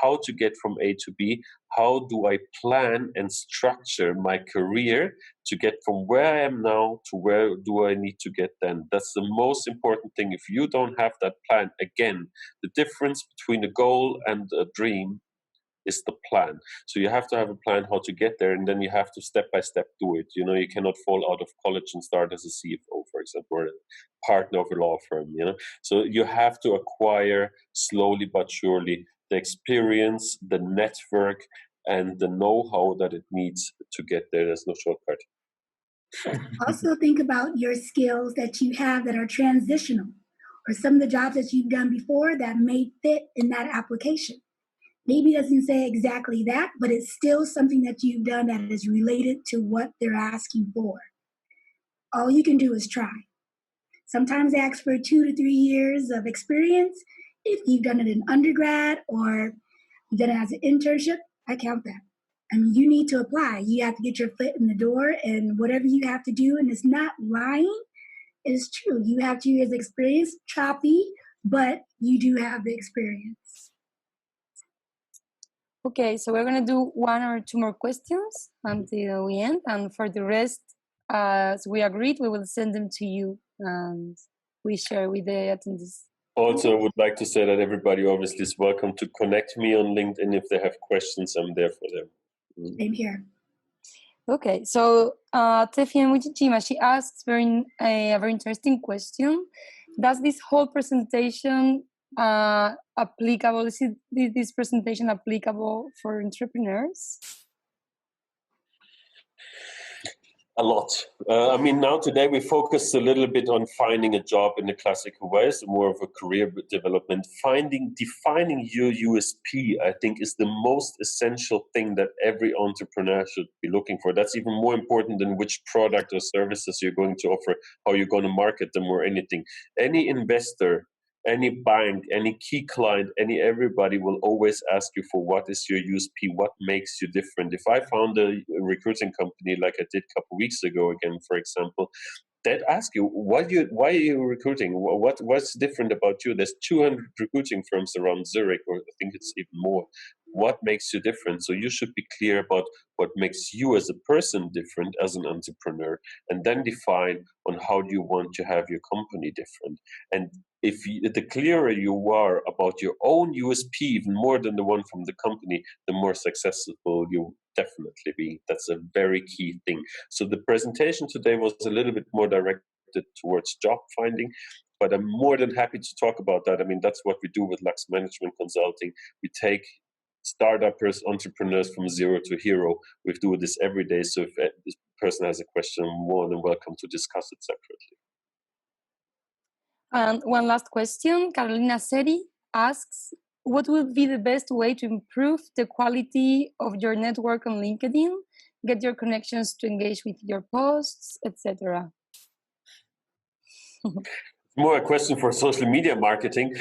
How to get from A to B. How do I plan and structure my career to get from where I am now to where do I need to get then? That's the most important thing. If you don't have that plan, again, the difference between a goal and a dream is the plan. So you have to have a plan how to get there, and then you have to step by step do it. You cannot fall out of college and start as a CFO, for example, or a partner of a law firm. So you have to acquire slowly but surely the experience, the network, and the know-how that it needs to get there. There's no shortcut. Also think about your skills that you have that are transitional, or some of the jobs that you've done before that may fit in that application. Maybe it doesn't say exactly that, but it's still something that you've done that is related to what they're asking for. All you can do is try. Sometimes they ask for 2 to 3 years of experience. If you've done it in undergrad or you've done it as an internship, I count that. I mean, you need to apply. You have to get your foot in the door, and whatever you have to do, and it's not lying, it's true. You have 2 years experience, choppy, but you do have the experience. Okay, so we're going to do 1 or 2 more questions until we end. And for the rest, as we agreed, we will send them to you and we share with the attendees. Also, I would like to say that everybody obviously is welcome to connect me on LinkedIn if they have questions. I'm there for them. Same here. Okay, so Tefi Mujijima, she asks a very interesting question. Does this whole presentation applicable? Is this presentation applicable for entrepreneurs? A lot. I mean, now today we focus a little bit on finding a job in the classical way, so more of a career development. Defining your USP, I think, is the most essential thing that every entrepreneur should be looking for. That's even more important than which product or services you're going to offer, how you're going to market them, or anything. Any investor, any bank, any key client, everybody will always ask you for what is your USP, what makes you different. If I found a recruiting company like I did a couple of weeks ago, again, for example, they'd ask you, why are you recruiting? What's different about you? There's 200 recruiting firms around Zurich, or I think it's even more. What makes you different? So you should be clear about what makes you as a person different, as an entrepreneur, and then define on how do you want to have your company different. And the clearer you are about your own USP, even more than the one from the company, the more successful you definitely be. That's a very key thing. So the presentation today was a little bit more directed towards job finding, but I'm more than happy to talk about that. I mean, that's what we do with Lux Management Consulting. We take startups, entrepreneurs from zero to hero. We do this every day. So if this person has a question, I'm more than welcome to discuss it separately. And one last question. Carolina Seri asks, what would be the best way to improve the quality of your network on LinkedIn, get your connections to engage with your posts, etc.? More a question for social media marketing.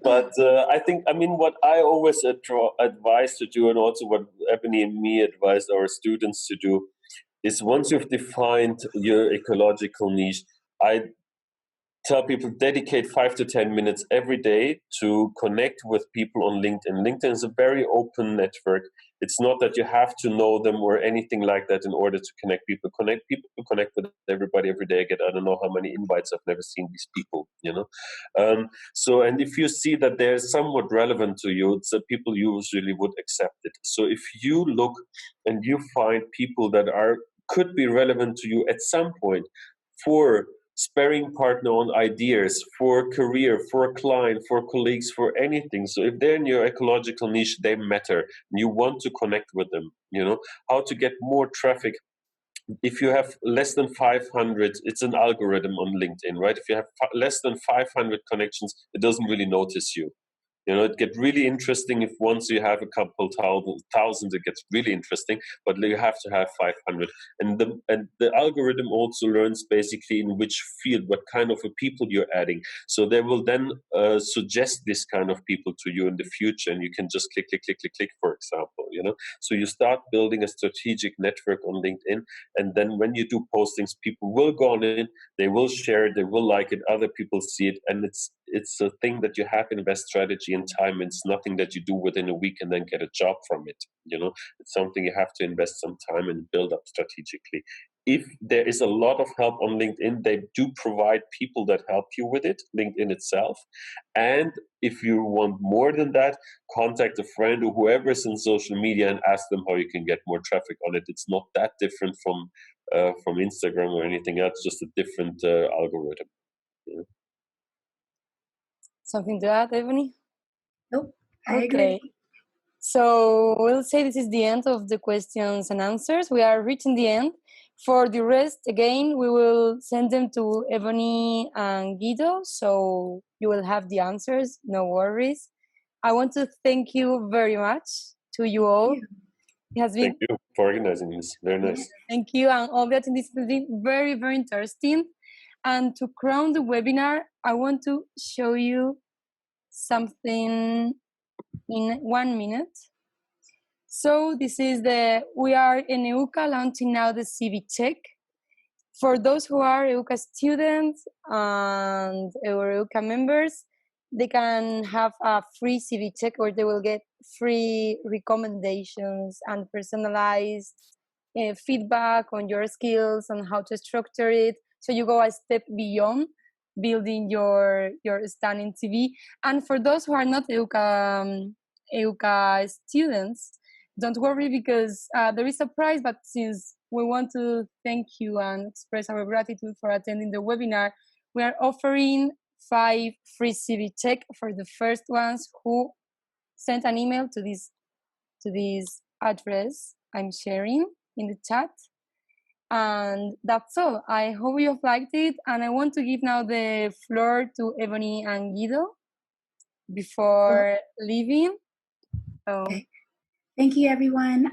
But I mean, what I always advise to do, and also what Ebony and me advise our students to do, is once you've defined your ecological niche, I tell people dedicate 5 to 10 minutes every day to connect with people on LinkedIn. LinkedIn is a very open network. It's not that you have to know them or anything like that in order to connect people. Connect with everybody every day. I get, I don't know how many invites. I've never seen these people, you know. So, and if you see that they're somewhat relevant to you, it's that people usually would accept it. So if you look and you find people that could be relevant to you at some point for sparring partner on ideas, for career, for client, for colleagues, for anything. So if they're in your ecological niche, they matter. And you want to connect with them, you know, how to get more traffic. If you have less than 500, it's an algorithm on LinkedIn, right? If you have less than 500 connections, it doesn't really notice you. You know, it gets really interesting if once you have a couple thousand, it gets really interesting, but you have to have 500. And the algorithm also learns basically in which field, what kind of people you're adding. So they will then suggest this kind of people to you in the future, and you can just click, for example, you know. So you start building a strategic network on LinkedIn, and then when you do postings, people will go on it, they will share it, they will like it, other people see it, and it's a thing that you have to invest strategy and time. It's nothing that you do within a week and then get a job from it. You know, it's something you have to invest some time and build up strategically. If there is a lot of help on LinkedIn, they do provide people that help you with it, LinkedIn itself. And if you want more than that, contact a friend or whoever is in social media and ask them how you can get more traffic on it. It's not that different from Instagram or anything else, just a different algorithm. You know? Something to add, Ebony? Nope, I agree. So we'll say this is the end of the questions and answers. We are reaching the end. For the rest, again, we will send them to Ebony and Guido, so you will have the answers, no worries. I want to thank you very much to you all. It has been. Thank you for organizing this. Very nice. Thank you, and all the attendees has been very, very interesting. And to crown the webinar, I want to show you something in 1 minute. So this is we are in EucA launching now the CV check. For those who are EucA students and EucA members, they can have a free CV check where they will get free recommendations and personalized feedback on your skills and how to structure it. So you go a step beyond building your stunning CV. And for those who are not EucA students, don't worry, because there is a prize, but since we want to thank you and express our gratitude for attending the webinar, we are offering 5 free CV check for the first ones who sent an email to this address I'm sharing in the chat. And that's all. I hope you have liked it, and I want to give now the floor to Ebony and Guido before leaving. So. Okay. Thank you, everyone.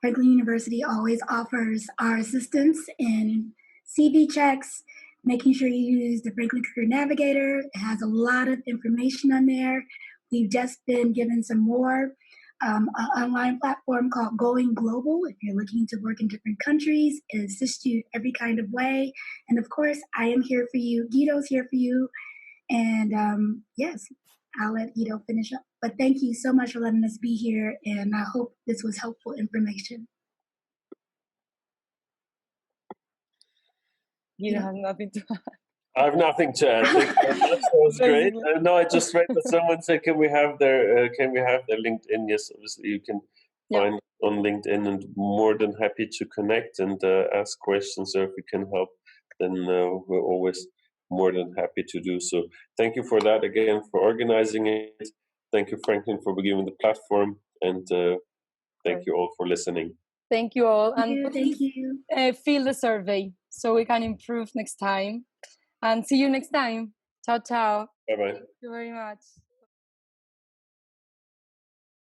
Franklin University always offers our assistance in CV checks, making sure you use the Franklin Career Navigator. It has a lot of information on there. We've just been given some more, an online platform called Going Global. If you're looking to work in different countries, it assists you every kind of way. And of course, I am here for you. Guido's here for you. And yes, I'll let Guido finish up. But thank you so much for letting us be here, and I hope this was helpful information. You have nothing to add. I have nothing to add. Thank you. That was great. No, I just read that someone said, "Can we have their LinkedIn?" Yes, obviously you can find on LinkedIn, and more than happy to connect and ask questions. So if we can help, then we're always more than happy to do so. Thank you for that again, for organizing it. Thank you, Franklin, for giving the platform, and thank you all for listening. Thank you all, and thank you. Fill the survey so we can improve next time. And see you next time. Ciao, ciao. Bye-bye. Thank you very much.